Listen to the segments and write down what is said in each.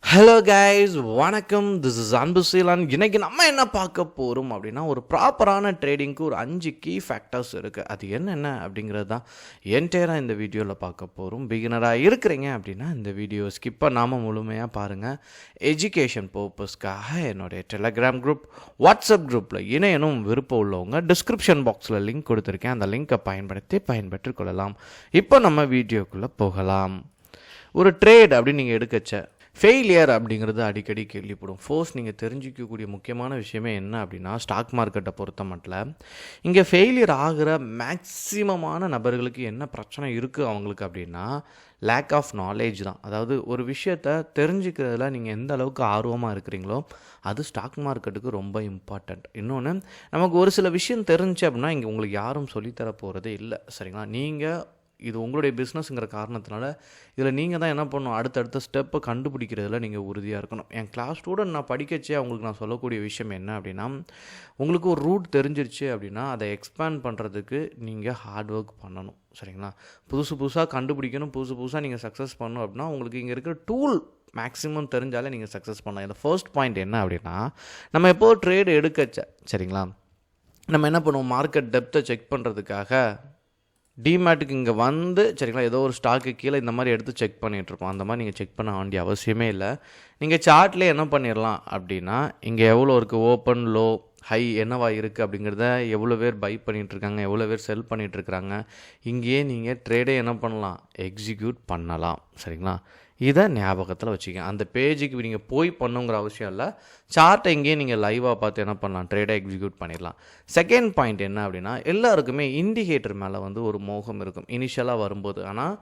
Hello guys, வணக்கம். This is அன்பு Ceylan. இன்றைக்கி நம்ம என்ன பார்க்க போகிறோம் அப்படின்னா, ஒரு ப்ராப்பரான ட்ரேடிங்க்கு ஒரு 5 கீ ஃபேக்டர்ஸ் இருக்குது. அது என்னென்ன அப்படிங்கிறது தான் என்டையராக இந்த வீடியோவில் பார்க்க போகிறோம். பிகினராக இருக்கிறீங்க அப்படின்னா இந்த வீடியோ ஸ்கிப் பண்ணாமல் முழுமையாக பாருங்கள். எஜுகேஷன் பர்பஸ்க்காக என்னுடைய டெலகிராம் குரூப், வாட்ஸ்அப் குரூப்பில் இணையனும் விருப்பம் உள்ளவங்க டிஸ்கிரிப்ஷன் பாக்ஸில் லிங்க் கொடுத்துருக்கேன். அந்த லிங்க்கை பயன்பெற்று கொள்ளலாம். இப்போ நம்ம வீடியோக்குள்ளே போகலாம். ஒரு ட்ரேட் அப்படின்னு நீங்கள் எடுக்கச்ச ஃபெயிலியர் அப்படிங்கிறது அடிக்கடி கேள்விப்படும். ஃபர்ஸ்ட் நீங்கள் தெரிஞ்சிக்கக்கூடிய முக்கியமான விஷயமே என்ன அப்படின்னா, ஸ்டாக் மார்க்கெட்டை பொறுத்த மட்டும் இங்கே ஃபெயிலியர் ஆகிற மேக்ஸிமமான நபர்களுக்கு என்ன பிரச்சனை இருக்குது அவங்களுக்கு அப்படின்னா, லேக் ஆஃப் நாலேஜ் தான். அதாவது ஒரு விஷயத்தை தெரிஞ்சுக்கிறதுல நீங்கள் எந்த அளவுக்கு ஆர்வமாக இருக்கிறீங்களோ அது ஸ்டாக் மார்க்கெட்டுக்கு ரொம்ப இம்பார்ட்டண்ட். இன்னொன்று, நமக்கு ஒரு சில விஷயம் தெரிஞ்சு அப்படின்னா இங்கே உங்களுக்கு யாரும் சொல்லித்தர போகிறதே இல்லை. சரிங்களா? நீங்கள் இது உங்களுடைய பிஸ்னஸ்ங்கிற காரணத்தினால இதில் நீங்கள் தான் என்ன பண்ணணும், அடுத்தடுத்த ஸ்டெப்பை கண்டுபிடிக்கிறதுல நீங்கள் உறுதியாக இருக்கணும். என் கிளாஸ் ஸ்டூடெண்ட் நான் படிக்கச்சே அவங்களுக்கு நான் சொல்லக்கூடிய விஷயம் என்ன அப்படின்னா, உங்களுக்கு ஒரு ரூட் தெரிஞ்சிருச்சு அப்படின்னா அதை எக்ஸ்பேண்ட் பண்ணுறதுக்கு நீங்கள் ஹார்ட் ஒர்க் பண்ணணும். சரிங்களா? புதுசாக கண்டுபிடிக்கணும், புதுசாக நீங்கள் சக்ஸஸ் பண்ணணும் அப்படின்னா உங்களுக்கு இங்கே இருக்கிற டூல் மேக்ஸிமம் தெரிஞ்சாலே நீங்கள் சக்ஸஸ் பண்ணலாம். இந்த ஃபர்ஸ்ட் பாயிண்ட் என்ன அப்படின்னா, நம்ம எப்போது ட்ரேடு எடுக்கச்ச சரிங்களா, நம்ம என்ன பண்ணுவோம், மார்க்கெட் டெப்த்தை செக் பண்ணுறதுக்காக டிமேட்டுக்கு இங்கே வந்து சரிங்களா, ஏதோ ஒரு ஸ்டாக்கு கீழே இந்த மாதிரி எடுத்து செக் பண்ணிகிட்ருப்போம். அந்த மாதிரி நீங்கள் செக் பண்ண வேண்டிய அவசியமே இல்லை. நீங்கள் சார்ட்லேயே என்ன பண்ணிடலாம் அப்படின்னா, இங்கே எவ்வளோ இருக்குது, ஓப்பன், லோ, ஹை என்னவா இருக்குது அப்படிங்கிறத எவ்வளோ பேர் பை பண்ணிகிட்ருக்காங்க, எவ்வளோ பேர் செல் பண்ணிகிட்ருக்காங்க, இங்கேயே நீங்கள் ட்ரேடே என்ன பண்ணலாம், எக்ஸிக்யூட் பண்ணலாம். சரிங்களா? இதை ஞாபகத்தில் வச்சுக்கங்க. அந்த பேஜுக்கு நீங்கள் போய் பண்ணுங்கிற அவசியம் இல்லை. சார்ட்டை இங்கேயே நீங்கள் லைவாக பார்த்து என்ன பண்ணலாம், ட்ரேடை எக்ஸிக்யூட் பண்ணிடலாம். செகண்ட் பாயிண்ட் என்ன அப்படின்னா, எல்லாருக்குமே இண்டிகேட்டர் மேலே ஒரு மோகம் இருக்கும் இனிஷியலாக வரும்போது. ஆனால்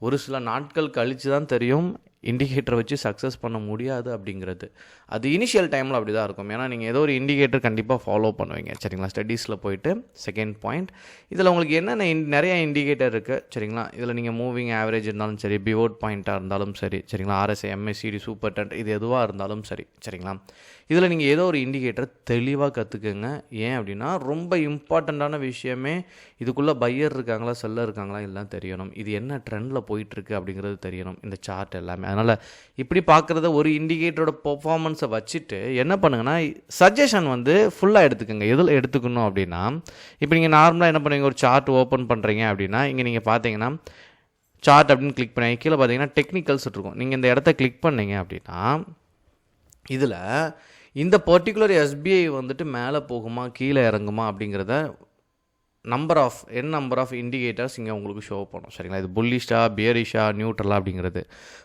ஒரு சில நாட்கள் கழித்து தான் தெரியும் இண்டிகேட்டரை வச்சு சக்ஸஸ் பண்ண முடியாது அப்படிங்கிறது. அது இனிஷியல் டைமில் அப்படி தான் இருக்கும். ஏன்னா நீங்கள் ஏதோ ஒரு இண்டிகேட்டர் கண்டிப்பாக ஃபாலோ பண்ணுவீங்க. சரிங்களா? ஸ்டடீஸில் போயிட்டு செகண்ட் பாயிண்ட், இதில் உங்களுக்கு என்னென்ன நிறைய இண்டிகேட்டர் இருக்குது. சரிங்களா? இதில் நீங்கள் மூவிங் ஆவரேஜ் இருந்தாலும் சரி, பிவோட் பாயிண்ட்டாக இருந்தாலும் சரி, சரிங்களா, RSI, MACD, சூப்பர் டென்ட், இது எதுவாக இருந்தாலும் சரி. சரிங்களா? இதில் நீங்கள் ஏதோ ஒரு இண்டிகேட்டர் தெளிவாக கற்றுக்குங்க. ஏன் அப்படின்னா, ரொம்ப இம்பார்ட்டண்ட்டான விஷயமே இதுக்குள்ளே பையர் இருக்காங்களா, செல்லர் இருக்காங்களா எல்லாம் தெரியணும். இது என்ன ட்ரெண்டில் போயிட்டுருக்கு அப்படிங்கிறது தெரியணும், இந்த சார்ட் எல்லாமே. அதனால் இப்படி பார்க்குறத ஒரு இண்டிகேட்டரோட பெர்ஃபார்மன்ஸை வச்சுட்டு என்ன பண்ணுங்கன்னா, சஜஷன் ஃபுல்லாக எடுத்துக்கோங்க. எதில் எடுத்துக்கணும் அப்படின்னா, இப்போ நீங்கள் நார்மலாக என்ன பண்ணுவீங்க, ஒரு சார்ட் ஓப்பன் பண்ணுறீங்க அப்படின்னா இங்கே நீங்கள் பார்த்தீங்கன்னா சார்ட் அப்படின்னு கிளிக் பண்ணி கீழே பார்த்தீங்கன்னா டெக்னிக்கல்ஸ் இருக்கும். நீங்கள் இந்த இடத்த கிளிக் பண்ணீங்க அப்படின்னா இதில் இந்த பர்டிகுலர் SBI மேலே போகுமா கீழே இறங்குமா அப்படிங்கிறத நம்பர் ஆஃப் இண்டிகேட்டர்ஸ் இங்கே உங்களுக்கு ஷோ பண்ணும். சரிங்களா? இது புல்லிஷா, பியரிஷா, நியூட்ரலா அப்படிங்கிறது.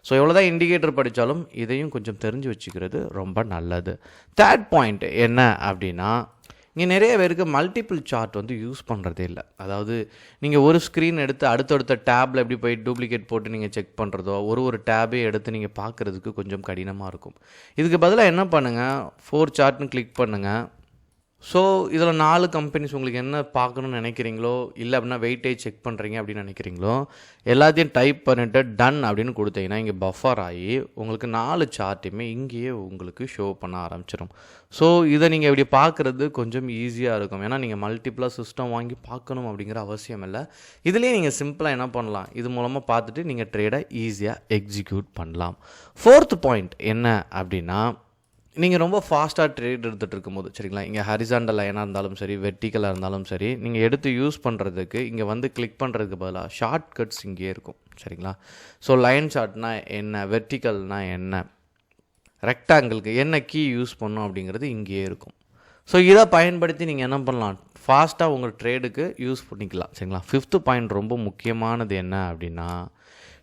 ஸோ எவ்வளோ தான் இண்டிகேட்டர் படித்தாலும் இதையும் கொஞ்சம் தெரிஞ்சு வச்சுக்கிறது ரொம்ப நல்லது. தேர்ட் பாயிண்ட் என்ன அப்படின்னா, இங்கே நிறைய பேருக்கு மல்டிபிள் சார்ட் யூஸ் பண்ணுறதே இல்லை. அதாவது நீங்கள் ஒரு ஸ்க்ரீன் எடுத்து அடுத்தடுத்த டேப்பில் எப்படி போய் டூப்ளிகேட் போட்டு நீங்கள் செக் பண்ணுறதோ, ஒரு டேபே எடுத்து நீங்கள் பார்க்குறதுக்கு கொஞ்சம் கடினமாக இருக்கும். இதுக்கு பதிலாக என்ன பண்ணுங்கள், 4 சார்ட்னு கிளிக் பண்ணுங்கள். ஸோ இதில் 4 கம்பெனிஸ் உங்களுக்கு என்ன பார்க்கணுன்னு நினைக்கிறீங்களோ, இல்லை அப்படின்னா வெயிட்டேஜ் செக் பண்ணுறீங்க அப்படின்னு நினைக்கிறீங்களோ, எல்லாத்தையும் டைப் பண்ணிவிட்டு டன் அப்படின்னு கொடுத்தீங்கன்னா இங்கே பஃபர் ஆகி உங்களுக்கு 4 சார்ட்டுமே இங்கேயே உங்களுக்கு ஷோ பண்ண ஆரம்பிச்சிடும். ஸோ இதை நீங்கள் இப்படி பார்க்குறது கொஞ்சம் ஈஸியாக இருக்கும். ஏன்னா நீங்கள் மல்டிப்ளாக சிஸ்டம் வாங்கி பார்க்கணும் அப்படிங்கிற அவசியம் இல்லை. இதுலேயே நீங்கள் சிம்பிளாக என்ன பண்ணலாம், இது மூலமாக பார்த்துட்டு நீங்கள் ட்ரேடை ஈஸியாக எக்ஸிக்யூட் பண்ணலாம். ஃபோர்த் பாயிண்ட் என்ன அப்படின்னா, நீங்கள் ரொம்ப ஃபாஸ்ட்டாக ட்ரேட் எடுத்துகிட்டு இருக்கும்போது சரிங்களா, இங்கே ஹரிசாண்டல் லைனாக இருந்தாலும் சரி, வெர்டிக்கலாக இருந்தாலும் சரி, நீங்கள் எடுத்து யூஸ் பண்ணுறதுக்கு இங்கே கிளிக் பண்ணுறதுக்கு பதிலாக ஷார்ட் கட்ஸ் இங்கே இருக்கும். சரிங்களா? ஸோ லைன் ஷார்ட்னா என்ன, வெர்டிக்கல்னா என்ன, ரெக்டாங்கிளுக்கு என்ன கீ யூஸ் பண்ணணும் அப்படிங்கிறது இங்கேயே இருக்கும். ஸோ இதை பயன்படுத்தி நீங்கள் என்ன பண்ணலாம், ஃபாஸ்ட்டாக உங்கள் ட்ரேடுக்கு யூஸ் பண்ணிக்கலாம். சரிங்களா? ஃபிஃப்த்து பாயிண்ட் ரொம்ப முக்கியமானது என்ன அப்படின்னா,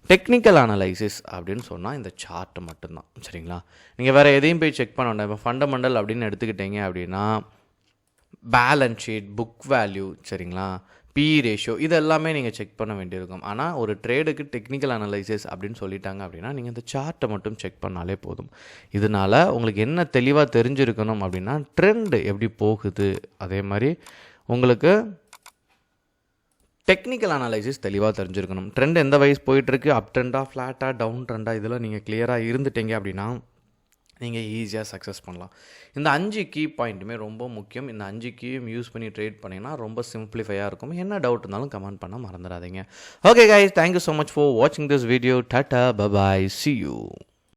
டெக்னிக்கல் அனலைசிஸ் அப்படின்னு சொன்னால் இந்த சார்ட் மட்டும்தான். சரிங்களா? நீங்கள் வேறு எதையும் போய் செக் பண்ண வேண்டாம். இப்போ ஃபண்டமெண்டல் அப்படின்னு எடுத்துக்கிட்டீங்க அப்படின்னா பேலன்ஸ் ஷீட், புக் வேல்யூ, சரிங்களா, PE ரேஷியோ, இது எல்லாமே நீங்கள் செக் பண்ண வேண்டியிருக்கும். ஆனால் ஒரு ட்ரேடுக்கு டெக்னிக்கல் அனலைசிஸ் அப்படின்னு சொல்லிட்டாங்க அப்படின்னா நீங்கள் இந்த சார்ட்டை மட்டும் செக் பண்ணாலே போதும். இதனால் உங்களுக்கு என்ன தெளிவாக தெரிஞ்சிருக்கணும் அப்படின்னா, ட்ரெண்டு எப்படி போகுது, அதே மாதிரி உங்களுக்கு டெக்னிக்கல் அனாலிசிஸ் தெளிவாக தெரிஞ்சிருக்கணும். ட்ரெண்ட் எந்த வயசு போயிட்டுருக்கு, அப் ட்ரெண்டாக, ஃப்ளாட்டாக, டவுன் ட்ரெண்டாக, இதெல்லாம் நீங்கள் கிளியராக இருந்துட்டீங்க அப்படின்னா நீங்கள் ஈஸியாக சக்ஸஸ் பண்ணலாம். இந்த 5 கீ பாயிண்ட்டுமே ரொம்ப முக்கியம். இந்த 5 கீயும் யூஸ் பண்ணி ட்ரேட் பண்ணிங்கன்னா ரொம்ப சிம்பிளிஃபையாக இருக்கும். என்ன டவுட் இருந்தாலும் கமெண்ட் பண்ண மறந்துடாதீங்க. Okay guys, thank you so much for வாட்சிங் this video. Tata, bye bye, see you.